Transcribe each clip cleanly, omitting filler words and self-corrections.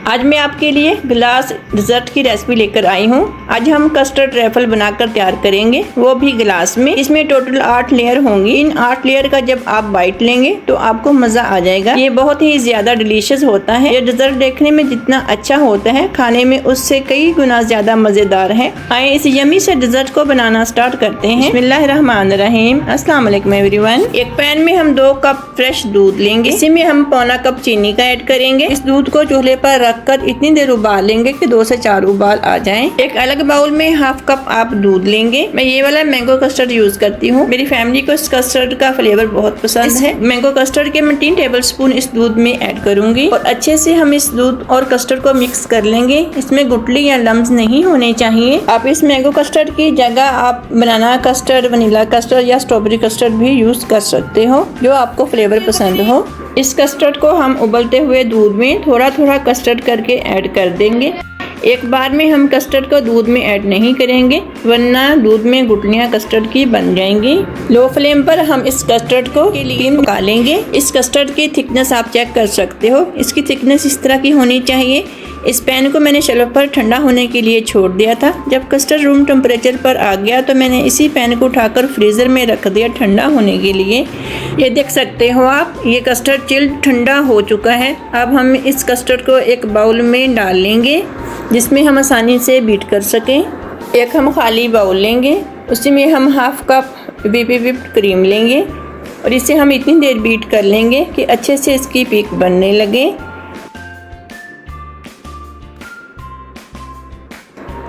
आज मैं आपके लिए ग्लास डिज़र्ट की रेसिपी लेकर आई हूँ। आज हम कस्टर्ड ट्रैफल बनाकर तैयार करेंगे, वो भी ग्लास में। इसमें टोटल 8 लेयर होंगी। इन 8 लेयर का जब आप बाइट लेंगे तो आपको मज़ा आ जाएगा। ये बहुत ही ज़्यादा डिलीशियस होता है। ये डिज़र्ट देखने में जितना अच्छा होता है, खाने में उससे कई गुना ज़्यादा मज़ेदार है। आए इस यमी से डिज़र्ट को बनाना स्टार्ट करते हैं। बिस्मिल्लाहिर्रहमानिर्रहीम। अस्सलाम वालेकुम एवरीवन। एक पैन में हम 2 कप फ्रेश दूध लेंगे। इसी में हम पौना कप चीनी का ऐड करेंगे। इस दूध को चूल्हे पर रखकर इतनी देर उबालेंगे कि 2 से 4 उबाल आ जाएं। एक अलग बाउल में हाफ कप आप दूध लेंगे। मैं ये वाला मैंगो कस्टर्ड यूज करती हूँ। मेरी फैमिली को इस कस्टर्ड का फ्लेवर बहुत पसंद है। मैंगो कस्टर्ड के मैं 3 टेबलस्पून इस दूध में ऐड करूंगी और अच्छे से हम इस दूध और कस्टर्ड को मिक्स कर लेंगे। इसमें गुठली या लम्स नहीं होने चाहिए। आप इस मैंगो कस्टर्ड की जगह आप बनाना कस्टर्ड, वनीला कस्टर्ड या स्ट्रॉबेरी कस्टर्ड भी यूज कर सकते हो, जो आपको फ्लेवर पसंद हो। इस कस्टर्ड को हम उबलते हुए दूध में थोड़ा थोड़ा कस्टर्ड करके ऐड कर देंगे। एक बार में हम कस्टर्ड को दूध में ऐड नहीं करेंगे, वरना दूध में गुठलियाँ कस्टर्ड की बन जाएंगी। लो फ्लेम पर हम इस कस्टर्ड को निकालेंगे। इस कस्टर्ड की थिकनेस आप चेक कर सकते हो। इसकी थिकनेस इस तरह की होनी चाहिए। इस पैन को मैंने शेल्फ पर ठंडा होने के लिए छोड़ दिया था। जब कस्टर्ड रूम टेम्परेचर पर आ गया तो मैंने इसी पैन को उठाकर फ्रीज़र में रख दिया ठंडा होने के लिए। ये देख सकते हो आप, ये कस्टर्ड चिल्ड ठंडा हो चुका है। अब हम इस कस्टर्ड को एक बाउल में डाल लेंगे, जिसमें हम आसानी से बीट कर सकें। एक हम खाली बाउल लेंगे, उसी में हम हाफ कप विप्ड क्रीम लेंगे और इसे हम इतनी देर बीट कर लेंगे कि अच्छे से इसकी पीक बनने लगे।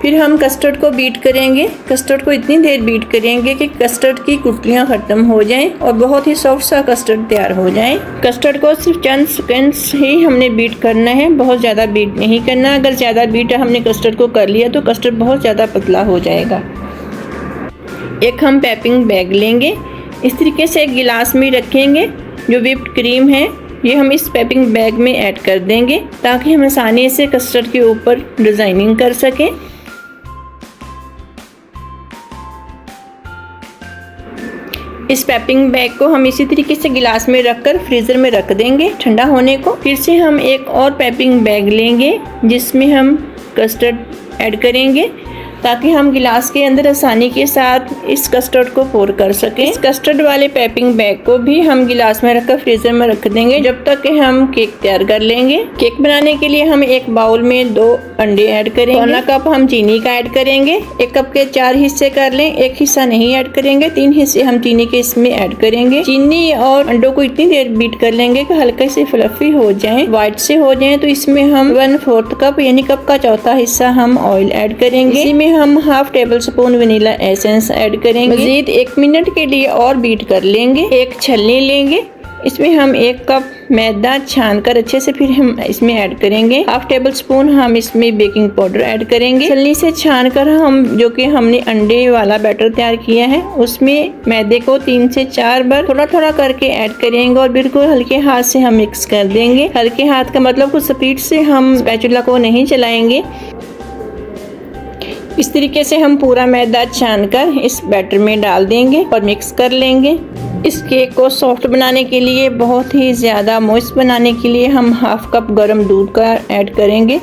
फिर हम कस्टर्ड को बीट करेंगे। कस्टर्ड को इतनी देर बीट करेंगे कि कस्टर्ड की गुठलियाँ ख़त्म हो जाएं और बहुत ही सॉफ्ट सा कस्टर्ड तैयार हो जाए। कस्टर्ड को सिर्फ चंद सेकेंड्स ही हमने बीट करना है, बहुत ज़्यादा बीट नहीं करना। अगर ज़्यादा बीट हमने कस्टर्ड को कर लिया तो कस्टर्ड बहुत ज़्यादा पतला हो जाएगा। एक हम पैपिंग बैग लेंगे। इस तरीके से एक गिलास में रखेंगे। जो व्हिप्ड क्रीम है ये हम इस पैपिंग बैग में ऐड कर देंगे, ताकि हम आसानी से कस्टर्ड के ऊपर डिज़ाइनिंग कर सकें। इस पैपिंग बैग को हम इसी तरीके से गिलास में रखकर फ्रीज़र में रख देंगे ठंडा होने को। फिर से हम एक और पैपिंग बैग लेंगे, जिसमें हम कस्टर्ड ऐड करेंगे, ताकि हम गिलास के अंदर आसानी के साथ इस कस्टर्ड को पोर कर सकें। इस कस्टर्ड वाले पैपिंग बैग को भी हम गिलास में रखकर फ्रीज़र में रख देंगे, जब तक कि हम केक तैयार कर लेंगे। केक बनाने के लिए हम एक बाउल में 2 अंडे ऐड करेंगे। पौना कप हम चीनी का ऐड करेंगे। 1 कप के 4 हिस्से कर लें, 1 हिस्सा नहीं ऐड करेंगे। 3 हिस्से हम चीनी के इसमें ऐड करेंगे। चीनी और अंडों को इतनी देर बीट कर लेंगे कि हल्के से फ्लफी हो जाए, व्हाइट से हो जाए। तो इसमें हम 1/4 कप यानी कप का चौथा हिस्सा हम ऑयल ऐड करेंगे। इसी में हम half table spoon vanilla essence add करेंगे। मजीद 1 मिनट के लिए और बीट कर लेंगे। एक छलनी लेंगे, इसमें हम 1 कप मैदा छान कर अच्छे से फिर हम इसमें ऐड करेंगे। हाफ टेबल स्पून हम इसमें बेकिंग पाउडर ऐड करेंगे। छलनी से छान कर हम जो कि हमने अंडे वाला बैटर तैयार किया है, उसमें मैदे को 3 से 4 बार थोड़ा थोड़ा करके ऐड करेंगे और बिल्कुल हल्के हाथ से हम मिक्स कर देंगे। हल्के हाथ का मतलब कुछ स्पीड से हम स्पैचुला को नहीं चलाएंगे। इस तरीके से हम पूरा मैदा छानकर इस बैटर में डाल देंगे और मिक्स कर लेंगे। इस केक को सॉफ्ट बनाने के लिए, बहुत ही ज़्यादा मॉइस्ट बनाने के लिए हम हाफ कप गर्म दूध का ऐड करेंगे।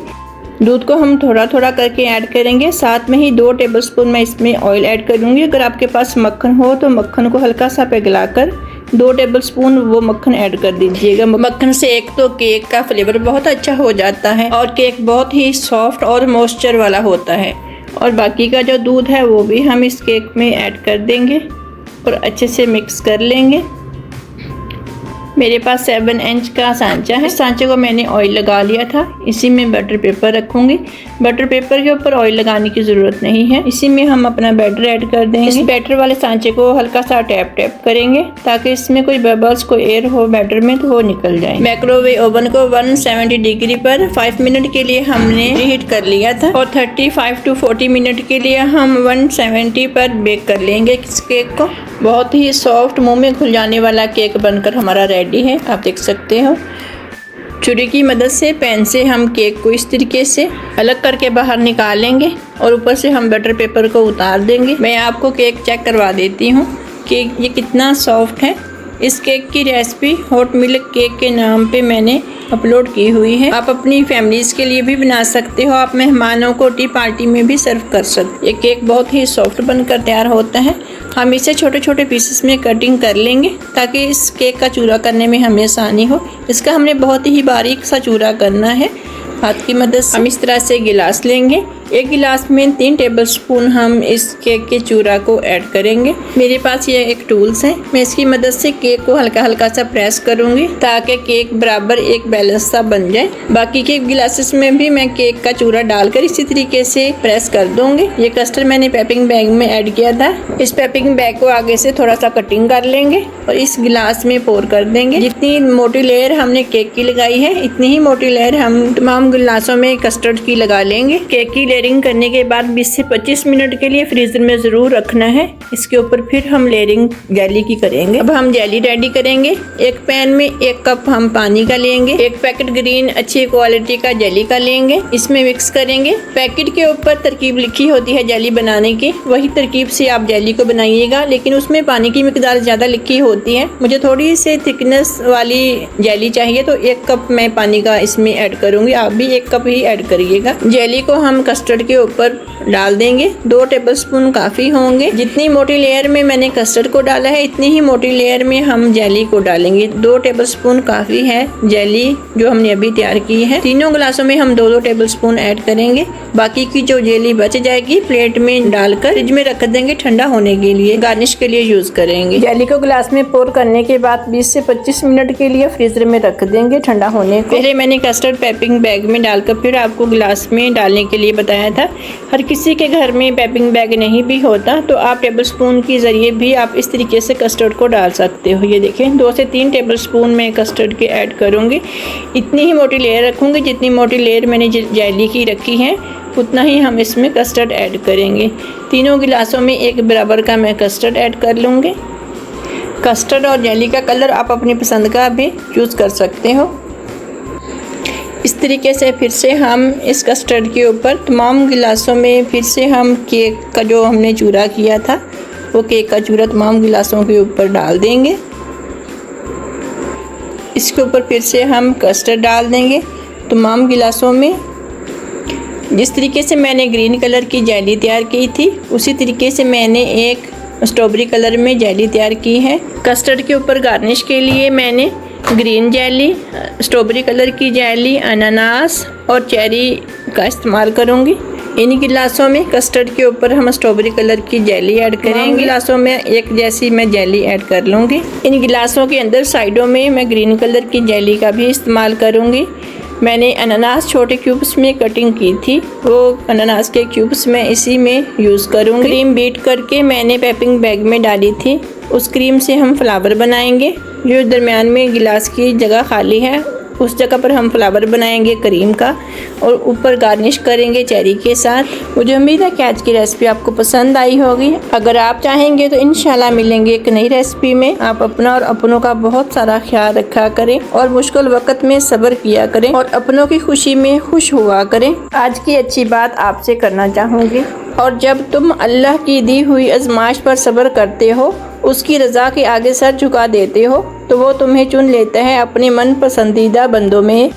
दूध को हम थोड़ा थोड़ा करके ऐड करेंगे। साथ में ही 2 टेबलस्पून मैं इसमें ऑयल ऐड करूँगी। अगर आपके पास मक्खन हो तो मक्खन को हल्का सा पिघलाकर 2 टेबलस्पून वो मक्खन ऐड कर दीजिएगा। मक्खन से एक तो केक का फ्लेवर बहुत अच्छा हो जाता है और केक बहुत ही सॉफ्ट और मॉइस्चर वाला होता है। और बाकी का जो दूध है वो भी हम इस केक में ऐड कर देंगे और अच्छे से मिक्स कर लेंगे। मेरे पास 7 इंच का सांचा है। इस सांचे को मैंने ऑयल लगा लिया था। इसी में बटर पेपर रखूँगी। बटर पेपर के ऊपर ऑयल लगाने की ज़रूरत नहीं है। इसी में हम अपना बैटर ऐड कर देंगे। इस बैटर वाले सांचे को हल्का सा टैप करेंगे, ताकि इसमें कोई बबल्स, कोई एयर हो बैटर में तो वो निकल जाए। माइक्रोवेव ओवन को 170 डिग्री पर 5 मिनट के लिए हमने हीट कर लिया था और 35 to 40 मिनट के लिए हम 170 पर बेक कर लेंगे इस केक को। बहुत ही सॉफ्ट, मुंह में घुल जाने वाला केक बनकर हमारा रेडी है। आप देख सकते हो। छुरी की मदद से पैन से हम केक को इस तरीके से अलग करके बाहर निकालेंगे और ऊपर से हम बटर पेपर को उतार देंगे। मैं आपको केक चेक करवा देती हूँ कि ये कितना सॉफ्ट है। इस केक की रेसिपी हॉट मिल्क केक के नाम पे मैंने अपलोड की हुई है। आप अपनी फैमिलीज के लिए भी बना सकते हो, आप मेहमानों को टी पार्टी में भी सर्व कर सकते। ये केक बहुत ही सॉफ्ट बनकर तैयार होता है। हम इसे छोटे छोटे पीसेस में कटिंग कर लेंगे ताकि इस केक का चूरा करने में हमें आसानी हो। इसका हमने बहुत ही बारीक सा चूरा करना है। हाथ की मदद से हम इस तरह से गिलास लेंगे। एक गिलास में 3 टेबलस्पून हम इस केक के चूरा को ऐड करेंगे। मेरे पास ये एक टूल्स है, मैं इसकी मदद से केक को हल्का हल्का सा प्रेस करूंगी ताकि केक बराबर एक बैलेंस सा बन जाए। बाकी के गिलासेस में भी मैं केक का चूरा डालकर इसी तरीके से प्रेस कर दूंगी। ये कस्टर्ड मैंने पैपिंग बैग में ऐड किया था। इस पैपिंग बैग को आगे से थोड़ा सा कटिंग कर लेंगे और इस गिलास में पोर कर देंगे। जितनी मोटी लेयर हमने केक की लगाई है, इतनी ही मोटी लेयर हम तमाम गिलासों में कस्टर्ड की लगा लेंगे। केक की लेयरिंग करने के बाद 20 से 25 मिनट के लिए फ्रीजर में जरूर रखना है। इसके ऊपर फिर हम लेयरिंग जेली की करेंगे। अब हम जेली रेडी करेंगे। एक पैन में 1 कप हम पानी का लेंगे। 1 पैकेट ग्रीन अच्छी क्वालिटी का जेली का लेंगे, इसमें मिक्स करेंगे। पैकेट के ऊपर तरकीब लिखी होती है जेली बनाने की, वही तरकीब से आप जेली को बनाइएगा, लेकिन उसमें पानी की मिकदार ज्यादा लिखी होती है। मुझे थोड़ी सी थिकनेस वाली जेली चाहिए तो 1 कप मैं पानी का इसमें ऐड करूंगी। आप भी 1 कप ही ऐड करिएगा। जेली को हम कस्टर्ड के ऊपर डाल देंगे। 2 टेबलस्पून काफी होंगे। जितनी मोटी लेयर में मैंने कस्टर्ड को डाला है, इतनी ही मोटी लेयर में हम जेली को डालेंगे। 2 टेबलस्पून काफी है जेली जो हमने अभी तैयार की है। तीनों गिलासों में हम 2-2 टेबलस्पून ऐड करेंगे। बाकी की जो जेली बच जाएगी प्लेट में डालकर फ्रिज में रख देंगे ठंडा होने के लिए, गार्निश के लिए यूज करेंगे। जेली को गिलास में पोर करने के बाद 20 से 25 मिनट के लिए फ्रीजर में रख देंगे ठंडा होने को। पहले मैंने कस्टर्ड पैपिंग बैग में डालकर फिर आपको गिलास में डालने के लिए बताया था। हर किसी के घर में पैपिंग बैग नहीं भी होता तो आप टेबलस्पून के जरिए भी आप इस तरीके से कस्टर्ड को डाल सकते हो। ये देखें 2 से 3 टेबलस्पून मैं कस्टर्ड के ऐड करूँगी। इतनी ही मोटी लेयर रखूँगी, जितनी मोटी लेयर मैंने जेली की रखी है उतना ही हम इसमें कस्टर्ड ऐड करेंगे। तीनों गिलासों में एक बराबर का मैं कस्टर्ड ऐड कर लूँगी। कस्टर्ड और जेली का कलर आप अपनी पसंद का भी चूज़ कर सकते हो। इस तरीके से फिर से हम इस कस्टर्ड के ऊपर तमाम गिलासों में फिर से हम केक का जो हमने चूरा किया था वो केक का चूरा तमाम गिलासों के ऊपर डाल देंगे। इसके ऊपर फिर से हम कस्टर्ड डाल देंगे तमाम गिलासों में। जिस तरीके से मैंने ग्रीन कलर की जेली तैयार की थी उसी तरीके से मैंने एक स्ट्रॉबेरी कलर में जेली तैयार की है। कस्टर्ड के ऊपर गार्निश के लिए मैंने ग्रीन जेली, स्ट्रॉबेरी कलर की जेली, अनानास और चेरी का इस्तेमाल करूँगी। इन गिलासों में कस्टर्ड के ऊपर हम स्ट्रॉबेरी कलर की जेली ऐड करेंगे। गिलासों में एक जैसी मैं जेली ऐड कर लूँगी। इन गिलासों के अंदर साइडों में मैं ग्रीन कलर की जेली का भी इस्तेमाल करूँगी। मैंने अनानास छोटे क्यूब्स में कटिंग की थी, वो अनानास के क्यूब्स मैं इसी में यूज़ करूँगी। क्रीम बीट करके मैंने पैपिंग बैग में डाली थी, उस क्रीम से हम फ्लावर बनाएंगे। जो दरमियान में गिलास की जगह खाली है उस जगह पर हम फ्लावर बनाएंगे क्रीम का और ऊपर गार्निश करेंगे चेरी के साथ। मुझे उम्मीद है कि आज की रेसिपी आपको पसंद आई होगी। अगर आप चाहेंगे तो इंशाल्लाह मिलेंगे एक नई रेसिपी में। आप अपना और अपनों का बहुत सारा ख्याल रखा करें और मुश्किल वक्त में सब्र किया करें और अपनों की खुशी में खुश हुआ करें। आज की अच्छी बात आपसे करना चाहूँगी, और जब तुम अल्लाह की दी हुई आजमाइश पर सब्र करते हो, उसकी रज़ा के आगे सर झुका देते हो, तो वो तुम्हें चुन लेता है अपने मन पसंदीदा बंदों में।